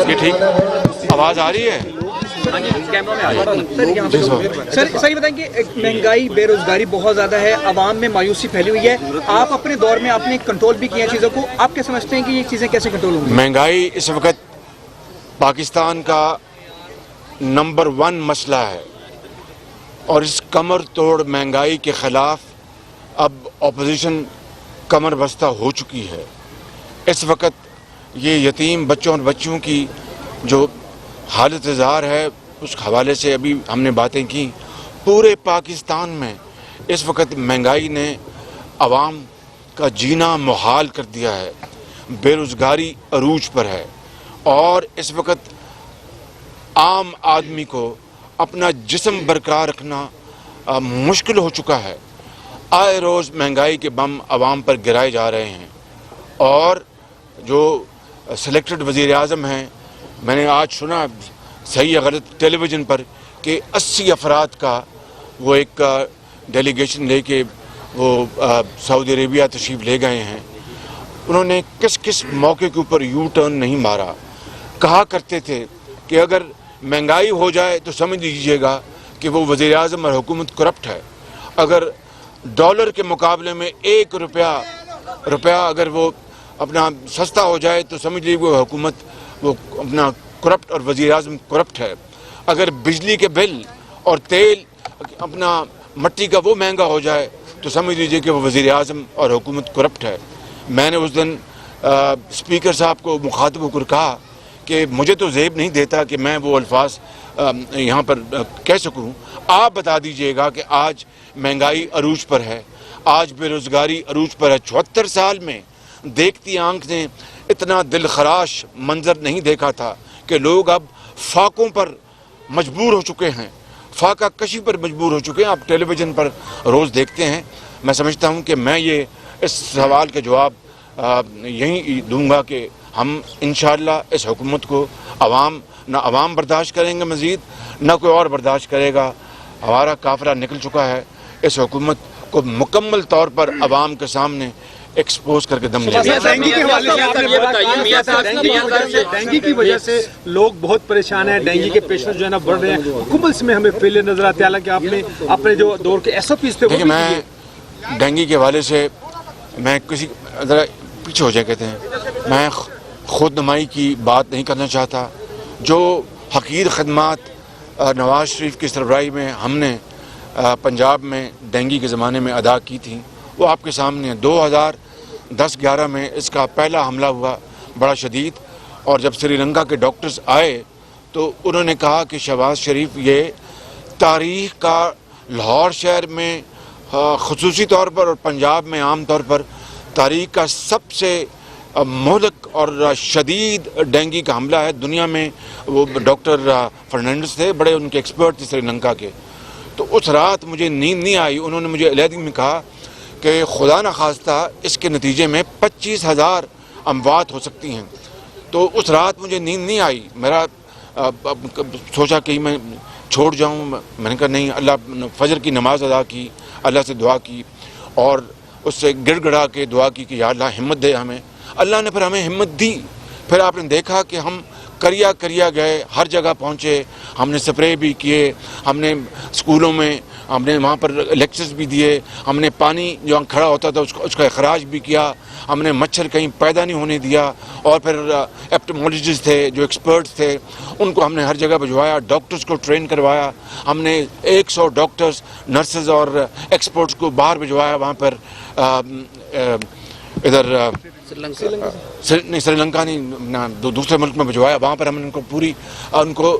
یہ ٹھیک آواز آ رہی ہے؟ سر یہ بتائیں کہ مہنگائی بے روزگاری بہت زیادہ ہے، عوام میں مایوسی پھیلی ہوئی ہے، آپ اپنے دور میں آپ نے کنٹرول بھی کیا چیزوں کو، آپ کیا سمجھتے ہیں کہ یہ چیزیں کیسے کنٹرول ہوں گی؟ مہنگائی اس وقت پاکستان کا نمبر 1 مسئلہ ہے، اور اس کمر توڑ مہنگائی کے خلاف اب اپوزیشن کمر بستہ ہو چکی ہے۔ اس وقت یہ یتیم بچوں اور بچیوں کی جو حالت زار ہے اس حوالے سے ابھی ہم نے باتیں کی۔ پورے پاکستان میں اس وقت مہنگائی نے عوام کا جینا محال کر دیا ہے، بے روزگاری عروج پر ہے، اور اس وقت عام آدمی کو اپنا جسم برقرار رکھنا مشکل ہو چکا ہے۔ آئے روز مہنگائی کے بم عوام پر گرائے جا رہے ہیں، اور جو سلیکٹڈ وزیر اعظم ہیں، میں نے آج سنا صحیح یا غلط ٹیلی ویژن پر کہ 80 افراد کا وہ ایک ڈیلیگیشن لے کے وہ سعودی عربیہ تشریف لے گئے ہیں۔ انہوں نے کس موقع کے اوپر یو ٹرن نہیں مارا۔ کہا کرتے تھے کہ اگر مہنگائی ہو جائے تو سمجھ لیجیے گا کہ وہ وزیر اعظم اور حکومت کرپٹ ہے، اگر ڈالر کے مقابلے میں 1 روپیہ اگر وہ اپنا سستا ہو جائے تو سمجھ لیجیے وہ حکومت وہ اپنا کرپٹ اور وزیر اعظم کرپٹ ہے، اگر بجلی کے بل اور تیل اپنا مٹی کا وہ مہنگا ہو جائے تو سمجھ لیجیے کہ وہ وزیر اعظم اور حکومت کرپٹ ہے۔ میں نے اس دن اسپیکر صاحب کو مخاطب ہو کر کہا کہ مجھے تو زیب نہیں دیتا کہ میں وہ الفاظ یہاں پر کہہ سکوں، آپ بتا دیجئے گا کہ آج مہنگائی عروج پر ہے، آج بے روزگاری عروج پر ہے۔ 74 سال میں دیکھتی آنکھ نے اتنا دلخراش منظر نہیں دیکھا تھا کہ لوگ اب فاقوں پر مجبور ہو چکے ہیں، فاقہ کشی پر مجبور ہو چکے ہیں۔ آپ ٹیلی ویژن پر روز دیکھتے ہیں۔ میں سمجھتا ہوں کہ میں یہ اس سوال کا جواب یہیں دوں گا کہ ہم انشاءاللہ اس حکومت کو نہ عوام برداشت کریں گے مزید، نہ کوئی اور برداشت کرے گا۔ ہمارا قافلہ نکل چکا ہے، اس حکومت کو مکمل طور پر عوام کے سامنے ایکسپوز کر کے دم لے گا۔ ڈینگی کی وجہ سے لوگ بہت پریشان ہیں، ڈینگی کے پیشنٹ جو ہے نا بڑھ رہے ہیں، حکومت میں ہمیں فیلئر نظر آتے ہیں، حالانکہ آپ نے اپنے جو دور کے ایس او پیز تھے۔ دیکھیں، میں ڈینگی کے حوالے سے میں کسی ذرا پیچھے ہو جائے کہتے ہیں، میں خود نمائی کی بات نہیں کرنا چاہتا۔ جو حقیر خدمات نواز شریف کی سربراہی میں ہم نے پنجاب میں ڈینگی کے زمانے میں ادا کی تھیں وہ آپ کے سامنے 2010-11 میں اس کا پہلا حملہ ہوا بڑا شدید، اور جب سری لنکا کے ڈاکٹرز آئے تو انہوں نے کہا کہ شہباز شریف یہ تاریخ کا لاہور شہر میں خصوصی طور پر اور پنجاب میں عام طور پر تاریخ کا سب سے مہلک اور شدید ڈینگی کا حملہ ہے دنیا میں۔ وہ ڈاکٹر فرنینڈس تھے، بڑے ان کے ایکسپرٹ تھے سری لنکا کے۔ تو اس رات مجھے نیند نہیں آئی۔ انہوں نے مجھے علیحدگی میں کہا کہ خدا نخواستہ اس کے نتیجے میں 25,000 اموات ہو سکتی ہیں۔ تو اس رات مجھے نیند نہیں آئی، میرا سوچا کہ میں چھوڑ جاؤں۔ میں نے کہا نہیں، اللہ فجر کی نماز ادا کی، اللہ سے دعا کی، اور اس سے گڑ گڑا کے دعا کی کہ یا اللہ ہمت دے ہمیں۔ اللہ نے پھر ہمیں ہمت دی۔ پھر آپ نے دیکھا کہ ہم کریا گئے، ہر جگہ پہنچے، ہم نے سپرے بھی کیے، ہم نے اسکولوں میں ہم نے وہاں پر لیکچرز بھی دیے، ہم نے پانی جو کھڑا ہوتا تھا اس کا اخراج بھی کیا، ہم نے مچھر کہیں پیدا نہیں ہونے دیا، اور پھر ایپٹیمولوجسٹ تھے جو ایکسپرٹس تھے ان کو ہم نے ہر جگہ بھجوایا، ڈاکٹرز کو ٹرین کروایا، ہم نے 100 ڈاکٹرز، نرسز اور ایکسپرٹس کو باہر بھجوایا، وہاں پر ادھر نہیں سری لنکا نہیں، دوسرے ملک میں بھجوایا، وہاں پر ہم نے ان کو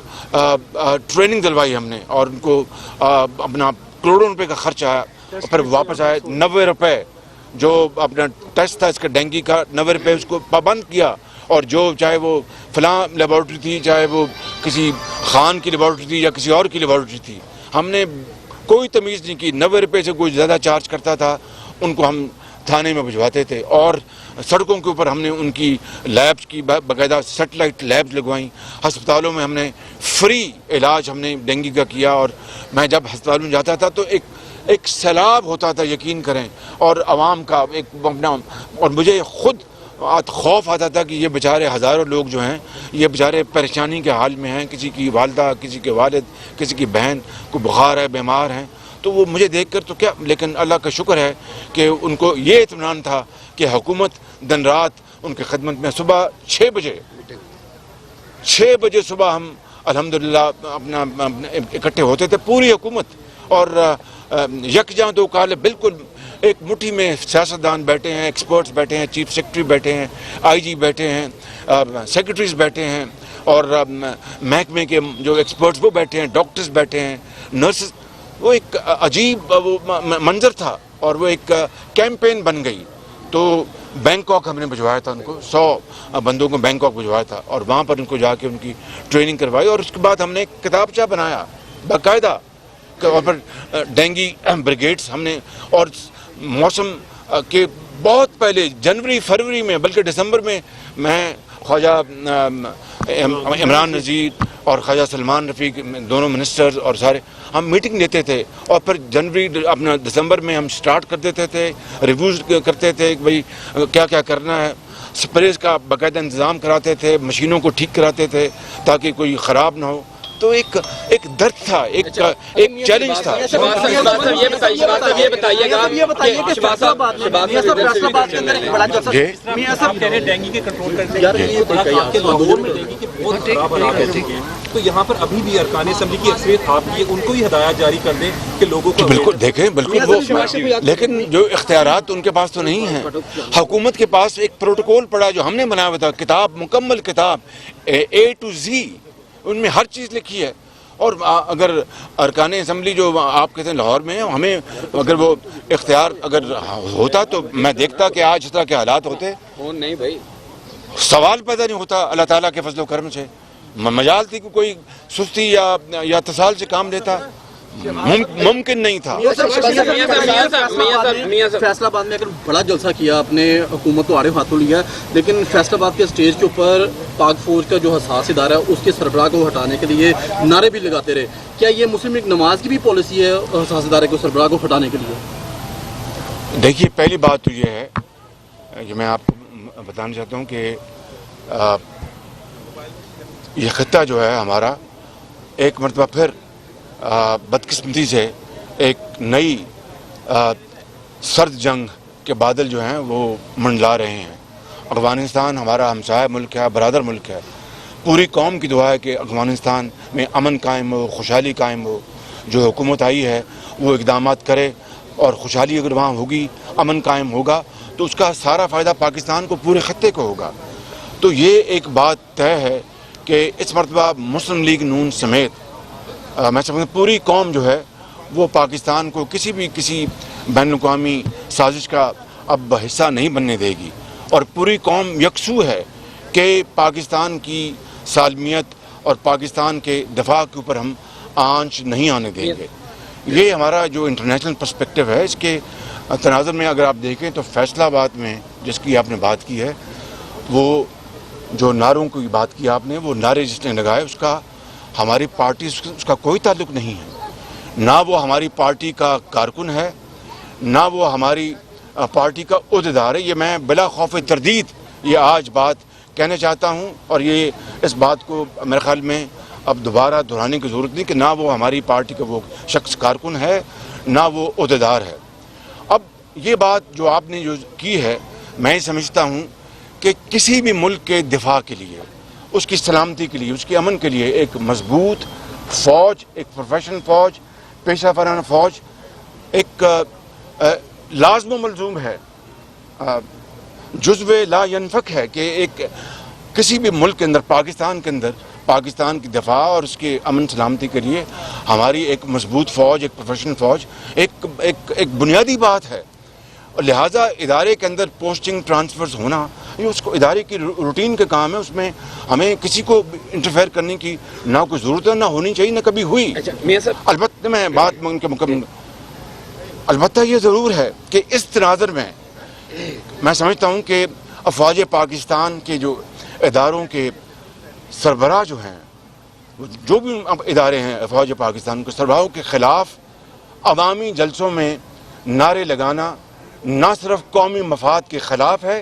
ٹریننگ دلوائی ہم نے، اور ان کو اپنا کروڑوں روپے کا خرچ آیا، اور پھر واپس آئے 90 روپے جو اپنا ٹیسٹ تھا اس کا ڈینگی کا، 90 روپے اس کو پابند کیا، اور جو چاہے وہ فلاں لیبارٹری تھی، چاہے وہ کسی خان کی لیبارٹری تھی یا کسی اور کی لیبارٹری تھی، ہم نے کوئی تمیز نہیں کی۔ 90 روپے سے کوئی زیادہ چارج کرتا تھا ان کو ہم تھانے میں بھجواتے تھے، اور سڑکوں کے اوپر ہم نے ان کی لیبز کی باقاعدہ سیٹلائٹ لیبز لگوائیں، ہسپتالوں میں ہم نے فری علاج ہم نے ڈینگی کا کیا۔ اور میں جب ہسپتالوں میں جاتا تھا تو ایک سیلاب ہوتا تھا، یقین کریں، اور عوام کا ایک اپنا، اور مجھے خود خوف آتا تھا کہ یہ بیچارے ہزاروں لوگ جو ہیں یہ بیچارے پریشانی کے حال میں ہیں، کسی کی والدہ، کسی کے والد، کسی کی بہن کو بخار ہے، بیمار ہیں، تو وہ مجھے دیکھ کر تو کیا، لیکن اللہ کا شکر ہے کہ ان کو یہ اطمینان تھا کہ حکومت دن رات ان کی خدمت میں. صبح 6 بجے صبح ہم الحمدللہ اپنا اکٹھے ہوتے تھے پوری حکومت، اور یکجاں دو کال بالکل ایک مٹھی میں سیاستدان بیٹھے ہیں، ایکسپرٹس بیٹھے ہیں، چیف سیکرٹری بیٹھے ہیں، آئی جی بیٹھے ہیں، سیکرٹریز بیٹھے ہیں، اور محکمے کے جو ایکسپرٹس وہ بیٹھے ہیں، ڈاکٹرز بیٹھے ہیں، نرسز. وہ ایک عجیب وہ منظر تھا اور وہ ایک کیمپین بن گئی. تو بینکاک ہم نے بھجوایا تھا ان کو، 100 بندوں کو بینکاک بھجوایا تھا، اور وہاں پر ان کو جا کے ان کی ٹریننگ کروائی، اور اس کے بعد ہم نے ایک کتابچہ بنایا باقاعدہ، اور پھر ڈینگی بریگیڈز ہم نے، اور موسم کے بہت پہلے جنوری فروری میں بلکہ دسمبر میں خواجہ عمران نذیر اور خواجہ سلمان رفیق دونوں منسٹرز اور سارے ہم میٹنگ لیتے تھے، اور پھر جنوری اپنا دسمبر میں ہم سٹارٹ کر دیتے تھے، ریویوز کرتے تھے کہ بھئی کیا کیا کرنا ہے، سپریز کا باقاعدہ انتظام کراتے تھے، مشینوں کو ٹھیک کراتے تھے تاکہ کوئی خراب نہ ہو. تو ایک درد تھا، ایک چیلنج تھا. یہ بتائیے گا ڈینگی کے کنٹرول کرنے تو یہاں پر ابھی بھی ارکان اسمبلی کی اکثریت آپ کی ان کو ہی ہدایات جاری کر دیں کہ لوگوں کو بالکل دیکھیں، بالکل وہ، لیکن جو اختیارات ان کے پاس تو نہیں ہیں. حکومت کے پاس ایک پروٹوکول پڑا جو ہم نے بنایا ہوا تھا، کتاب، مکمل کتاب A to Z، ان میں ہر چیز لکھی ہے. اور اگر ارکان اسمبلی جو آپ کہتے ہیں لاہور میں، ہمیں اگر وہ اختیار اگر ہوتا تو میں دیکھتا کہ آج اس طرح کے حالات ہوتے نہیں بھائی، سوال پیدا نہیں ہوتا. اللہ تعالیٰ کے فضل و کرم سے مجال تھی کہ کوئی سستی یا تصال سے کام لیتا، ممکن نہیں تھا. فیصلہ آباد میں اگر بڑا جلسہ کیا، آپ نے حکومت کو آڑے ہاتھوں لیا، لیکن فیصلہ آباد کے سٹیج کے اوپر پاک فوج کا جو حساس ادارہ ہے اس کے سربراہ کو ہٹانے کے لیے نعرے بھی لگاتے رہے. کیا یہ مسلم لیگ نواز کی بھی پالیسی ہے حساس ادارے کو، سربراہ کو ہٹانے کے لیے؟ دیکھیے، پہلی بات تو یہ ہے جو میں آپ کو بتانا چاہتا ہوں کہ یہ خطہ جو ہے ہمارا ایک مرتبہ پھر بدقسمتی سے ایک نئی سرد جنگ کے بادل جو ہیں وہ منڈلا رہے ہیں. افغانستان ہمارا ہمسایہ ملک ہے، برادر ملک ہے. پوری قوم کی دعا ہے کہ افغانستان میں امن قائم ہو، خوشحالی قائم ہو. جو حکومت آئی ہے وہ اقدامات کرے، اور خوشحالی اگر وہاں ہوگی، امن قائم ہوگا تو اس کا سارا فائدہ پاکستان کو، پورے خطے کو ہوگا. تو یہ ایک بات طے ہے کہ اس مرتبہ مسلم لیگ نون سمیت میں سمجھتا ہوں پوری قوم جو ہے وہ پاکستان کو کسی بین الاقوامی سازش کا اب حصہ نہیں بننے دے گی، اور پوری قوم یکسو ہے کہ پاکستان کی سالمیت اور پاکستان کے دفاع کے اوپر ہم آنچ نہیں آنے دیں گے. یہ ہمارا جو انٹرنیشنل پرسپیکٹیو ہے. اس کے تناظر میں اگر آپ دیکھیں تو فیصلہ آباد میں جس کی آپ نے بات کی ہے، وہ جو نعروں کی بات کی آپ نے، وہ نعرے جس نے لگائے اس کا ہماری پارٹی اس کا کوئی تعلق نہیں ہے. نہ وہ ہماری پارٹی کا کارکن ہے، نہ وہ ہماری پارٹی کا عہدیدار ہے. یہ میں بلا خوف تردید یہ آج بات کہنا چاہتا ہوں، اور یہ اس بات کو میرے خیال میں اب دوبارہ دہرانے کی ضرورت نہیں کہ نہ وہ ہماری پارٹی کا وہ شخص کارکن ہے، نہ وہ عہدیدار ہے. اب یہ بات جو آپ نے جو کی ہے، میں سمجھتا ہوں کہ کسی بھی ملک کے دفاع کے لیے، اس کی سلامتی کے لیے، اس کے امن کے لیے ایک مضبوط فوج، ایک پروفیشنل فوج، پیشہ ورانہ فوج ایک لازم و ملزوم ہے، جزو لا ینفک ہے کہ ایک کسی بھی ملک کے اندر، پاکستان کے اندر، پاکستان کی دفاع اور اس کے امن سلامتی کے لیے ہماری ایک مضبوط فوج، ایک پروفیشنل فوج ایک بنیادی بات ہے. اور لہٰذا ادارے کے اندر پوسٹنگ ٹرانسفرز ہونا یہ اس کو ادارے کی روٹین کا کام ہے. اس میں ہمیں کسی کو انٹرفیئر کرنے کی نہ کوئی ضرورت ہے، نہ ہونی چاہیے، نہ کبھی ہوئی. البتہ میں بات ان کے مکمل، البتہ یہ ضرور ہے کہ اس تناظر میں سمجھتا ہوں کہ افواج پاکستان کے جو اداروں کے سربراہ جو ہیں، جو بھی ادارے ہیں افواج پاکستان کے سربراہوں کے خلاف عوامی جلسوں میں نعرے لگانا نہ صرف قومی مفاد کے خلاف ہے